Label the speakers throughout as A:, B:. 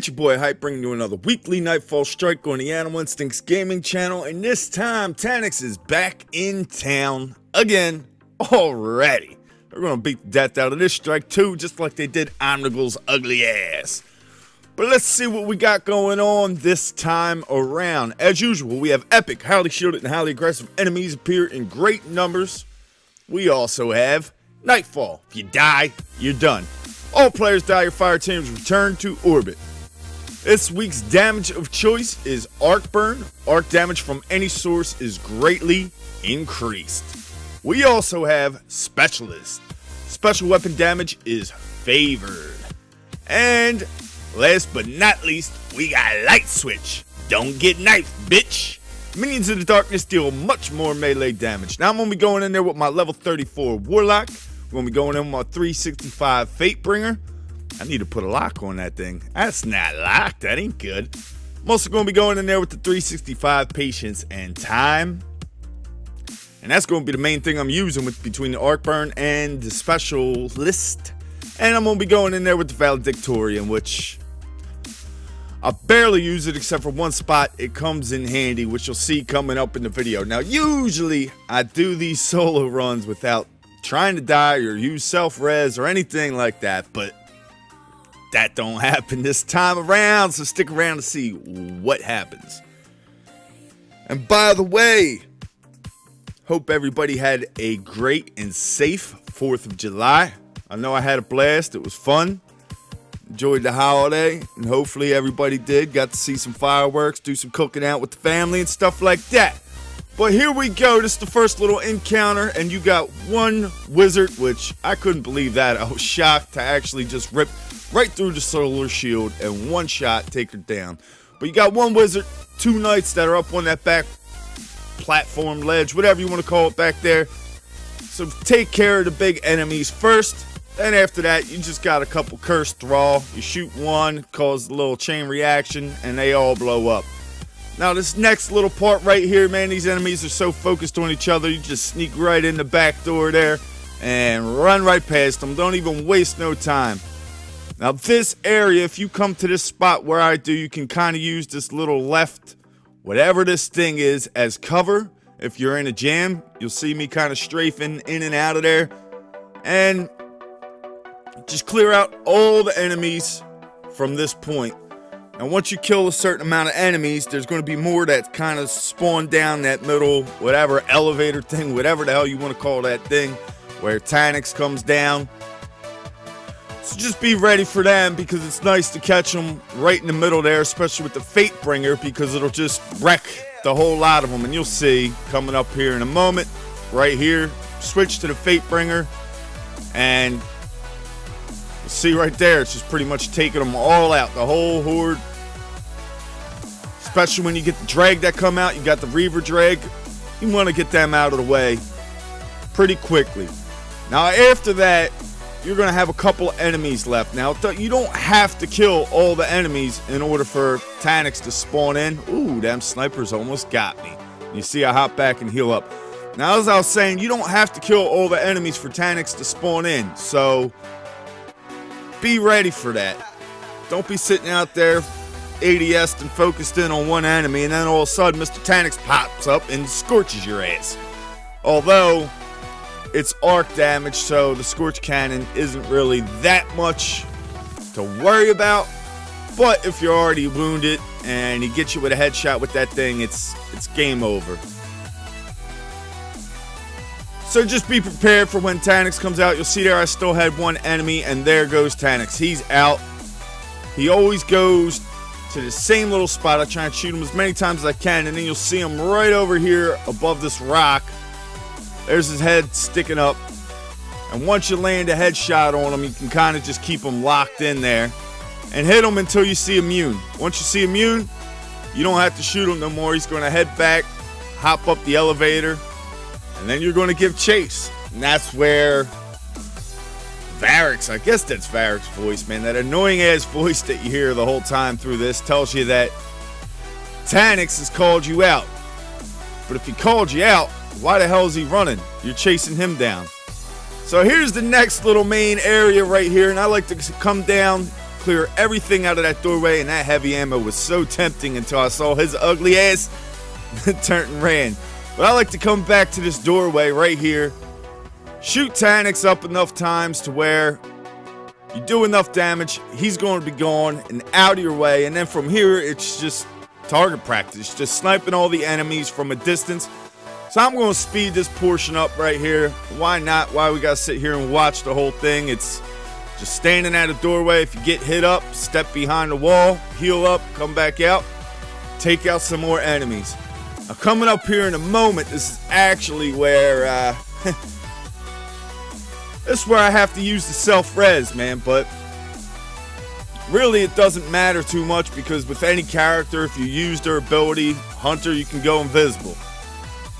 A: your boy Hype, bringing you another weekly Nightfall strike on the Animal Instincts Gaming channel, and this time Taniks is back in town again already. They're gonna beat the death out of this strike too, just like they did Omnigal's ugly ass. But let's see what we got going on this time around. As usual, we have epic, highly shielded, and highly aggressive enemies appear in great numbers. We also have Nightfall. If you die, you're done. All players die, your fire teams return to orbit. This week's damage of choice is Arc Burn. Arc damage from any source is greatly increased. We also have Specialist. Special weapon damage is favored. And last but not least, we got Light Switch. Don't get knifed, bitch. Minions of the Darkness deal much more melee damage. Now I'm going to be going in there with my level 34 Warlock. We're going to be going in with my 365 Fatebringer. I need to put a lock on that thing. That's not locked. That ain't good. I'm also going to be going in there with the 365 Patience and Time. And that's going to be the main thing I'm using with between the Arc Burn and the Specialist. And I'm going to be going in there with the Valedictorian, which I barely use it except for one spot. It comes in handy, which you'll see coming up in the video. Now, usually I do these solo runs without trying to die or use self-res or anything like that, but that don't happen this time around, so stick around to see what happens. And by the way, hope everybody had a great and safe 4th of July. I know I had a blast. It was fun. Enjoyed the holiday, and hopefully everybody did. Got to see some fireworks, do some cooking out with the family and stuff like that. But here we go. This is the first little encounter, and you got one wizard, which I couldn't believe that. I was shocked to actually just rip right through the solar shield and one shot take her down. But you got one wizard, 2 knights that are up on that back platform, ledge, whatever you want to call it back there. So take care of the big enemies first. Then after that, you just got a couple cursed thrall. You shoot one, cause a little chain reaction, and they all blow up. Now this next little part right here, man, these enemies are so focused on each other, you just sneak right in the back door there and run right past them. Don't even waste no time. Now this area, if you come to this spot where I do, you can kind of use this little left, whatever this thing is, as cover. If you're in a jam, you'll see me kind of strafing in and out of there. And just clear out all the enemies from this point. And once you kill a certain amount of enemies, there's going to be more that kind of spawn down that middle, whatever, elevator thing, whatever the hell you want to call that thing, where Taniks comes down. So just be ready for them, because it's nice to catch them right in the middle there, especially with the Fatebringer, because it'll just wreck the whole lot of them. And you'll see coming up here in a moment, right here, switch to the Fatebringer, and you'll see right there, it's just pretty much taking them all out, the whole horde. Especially when you get the drag that come out, you got the Reaver drag, you want to get them out of the way pretty quickly. Now after that, you're going to have a couple enemies left. Now you don't have to kill all the enemies in order for Taniks to spawn in. Ooh, them snipers almost got me. You see I hop back and heal up. Now as I was saying, you don't have to kill all the enemies for Taniks to spawn in, so be ready for that. Don't be sitting out there ADS'd and focused in on one enemy, and then all of a sudden Mr. Taniks pops up and scorches your ass. Although it's arc damage, so the Scorch Cannon isn't really that much to worry about. But if you're already wounded and he gets you with a headshot with that thing, it's game over. So just be prepared for when Taniks comes out. You'll see there I still had one enemy, and there goes Taniks. He's out. He always goes to the same little spot. I try and shoot him as many times as I can, and then you'll see him right over here above this rock. There's his head sticking up. And once you land a headshot on him, you can kind of just keep him locked in there and hit him until you see immune. Once you see immune, you don't have to shoot him no more. He's going to head back, hop up the elevator, and then you're going to give chase. And that's where Varric's, I guess that's Varric's voice, man. That annoying ass voice that you hear the whole time through this tells you that Taniks has called you out. But if he called you out, why the hell is he running? You're chasing him down. So here's the next little main area right here, and I like to come down, clear everything out of that doorway, and that heavy ammo was so tempting until I saw his ugly ass turned and ran. But I like to come back to this doorway right here, shoot Taniks up enough times to where you do enough damage, he's going to be gone and out of your way, and then from here it's just target practice, just sniping all the enemies from a distance. So I'm going to speed this portion up right here. Why not? Why we got to sit here and watch the whole thing? It's just standing at a doorway. If you get hit up, step behind the wall, heal up, come back out, take out some more enemies. Now coming up here in a moment, this is actually where this is where I have to use the self-res, man, but really it doesn't matter too much because with any character, if you use their ability, Hunter, you can go invisible.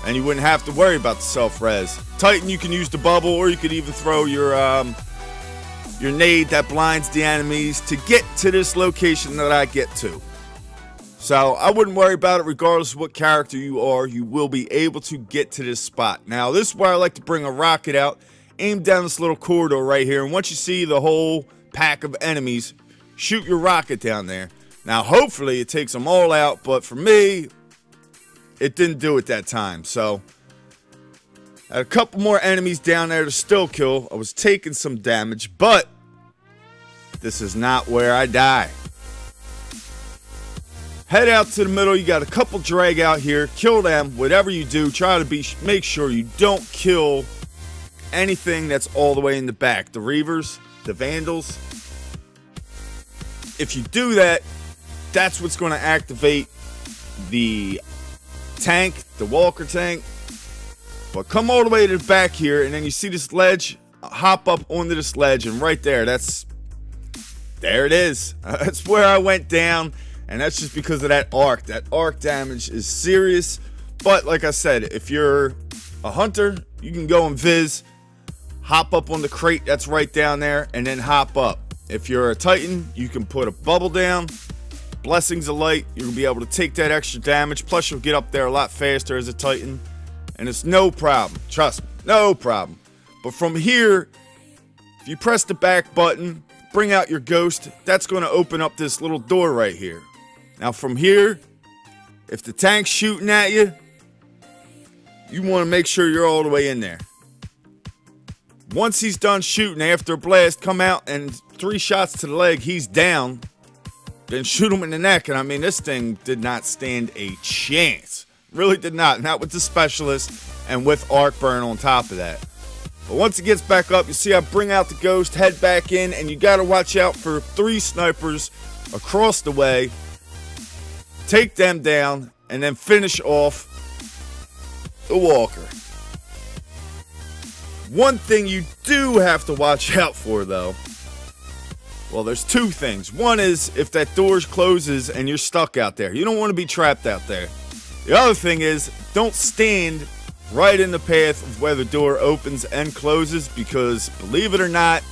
A: And you wouldn't have to worry about the self-res. Titan, you can use the bubble, or you could even throw your nade that blinds the enemies to get to this location that I get to. So I wouldn't worry about it regardless of what character you are. You will be able to get to this spot. Now, this is where I like to bring a rocket out, aim down this little corridor right here, and once you see the whole pack of enemies, shoot your rocket down there. Now, hopefully it takes them all out, but for me, it didn't do it that time. So I had a couple more enemies down there to still kill. I was taking some damage, but this is not where I die. Head out to the middle. You got a couple drag out here. Kill them. Whatever you do, try to make sure you don't kill anything that's all the way in the back. The Reavers, the Vandals. If you do that, that's what's going to activate the tank, the walker tank. But come all the way to the back here, and then you see this ledge, hop up onto this ledge, and right there, there it is. That's where I went down, and that's just because of that arc. That arc damage is serious, but like I said, if you're a hunter, you can go and viz, hop up on the crate that's right down there, and then hop up. If you're a Titan, you can put a bubble down, Blessings of Light, you're going to be able to take that extra damage, plus you'll get up there a lot faster as a Titan, and it's no problem, trust me, no problem. But from here, if you press the back button, bring out your ghost, that's going to open up this little door right here. Now from here, if the tank's shooting at you, you want to make sure you're all the way in there. Once he's done shooting, after a blast, come out and 3 shots to the leg, he's down. Then shoot him in the neck, and I mean, this thing did not stand a chance. Really did not. Not with the specialist and with arc burn on top of that. But once it gets back up, you see I bring out the ghost, head back in, and you got to watch out for 3 snipers across the way. Take them down, and then finish off the walker. One thing you do have to watch out for, though, well, there's 2 things. One is if that door closes and you're stuck out there. You don't want to be trapped out there. The other thing is don't stand right in the path of where the door opens and closes, because believe it or not,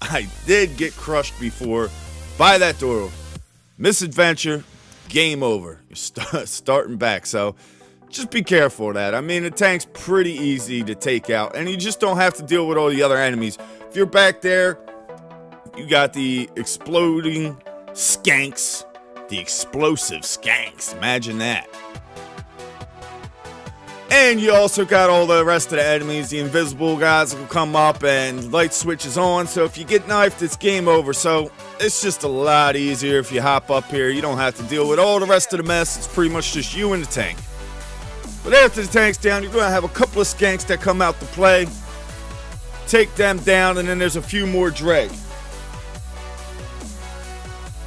A: I did get crushed before by that door. Misadventure, game over. You're starting back. So just be careful of that. I mean, the tank's pretty easy to take out, and you just don't have to deal with all the other enemies. If you're back there, you got the exploding skanks, the explosive skanks. Imagine that. And you also got all the rest of the enemies, the invisible guys that will come up and light switches on. So if you get knifed, it's game over. So it's just a lot easier if you hop up here. You don't have to deal with all the rest of the mess. It's pretty much just you and the tank. But after the tank's down, you're going to have a couple of skanks that come out to play. Take them down, and then there's a few more drag.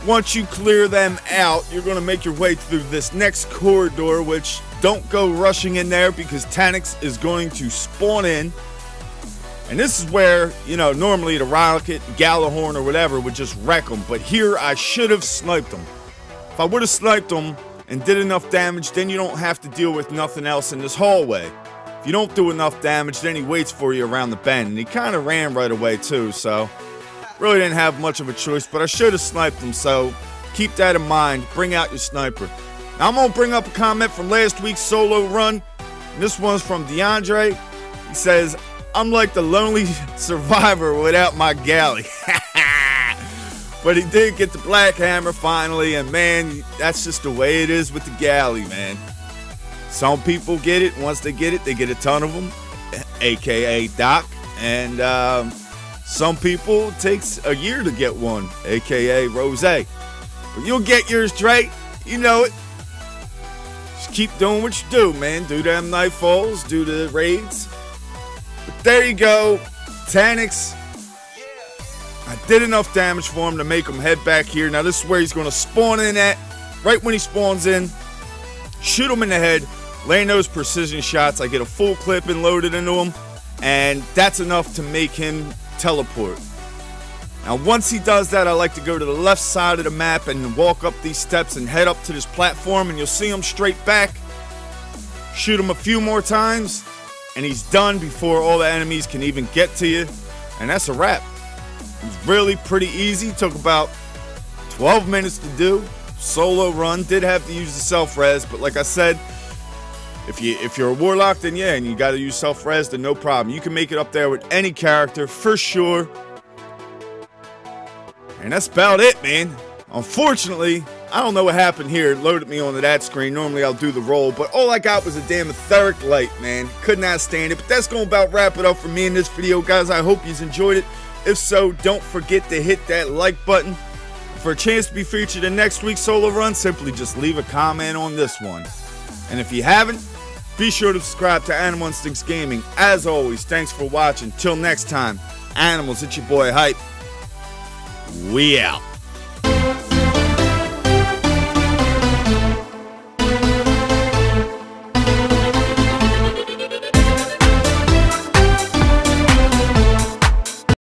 A: Once you clear them out, you're going to make your way through this next corridor, which don't go rushing in there because Taniks is going to spawn in. And this is where, you know, normally the rocket, Gallahorn, or whatever would just wreck them. But here, I should have sniped them. If I would have sniped them and did enough damage, then you don't have to deal with nothing else in this hallway. If you don't do enough damage, then he waits for you around the bend. And he kind of ran right away, too, so really didn't have much of a choice, but I should have sniped him, so keep that in mind. Bring out your sniper. Now, I'm going to bring up a comment from last week's solo run. And this one's from DeAndre. He says, I'm like the lonely survivor without my galley. But he did get the black hammer finally, and man, that's just the way it is with the galley, man. Some people get it. Once they get a ton of them, aka Doc. And some people, it takes a year to get one, aka Rose. But you'll get yours, Dre. You know it. Just keep doing what you do, man. Do them nightfalls, do the raids. But there you go. Taniks. I did enough damage for him to make him head back here. Now this is where he's going to spawn in at. Right when he spawns in, shoot him in the head, land those precision shots. I get a full clip and load it into him, and that's enough to make him teleport. Now once he does that, I like to go to the left side of the map and walk up these steps and head up to this platform, and you'll see him straight back. Shoot him a few more times, and he's done before all the enemies can even get to you, and that's a wrap. It was really pretty easy. Took about 12 minutes to do. Solo run. Did have to use the self-res, but like I said, if you're a warlock, then yeah, and you got to use self-res, then no problem. You can make it up there with any character for sure. And that's about it, man. Unfortunately, I don't know what happened here. It loaded me onto that screen. Normally I'll do the roll, but all I got was a damn etheric light, man. Could not stand it. But that's going to about wrap it up for me in this video, guys. I hope you enjoyed it. If so, don't forget to hit that like button. For a chance to be featured in next week's solo run, simply just leave a comment on this one. And if you haven't, be sure to subscribe to Animal Instincts Gaming. As always, thanks for watching. Till next time, Animals, it's your boy Hype. We out.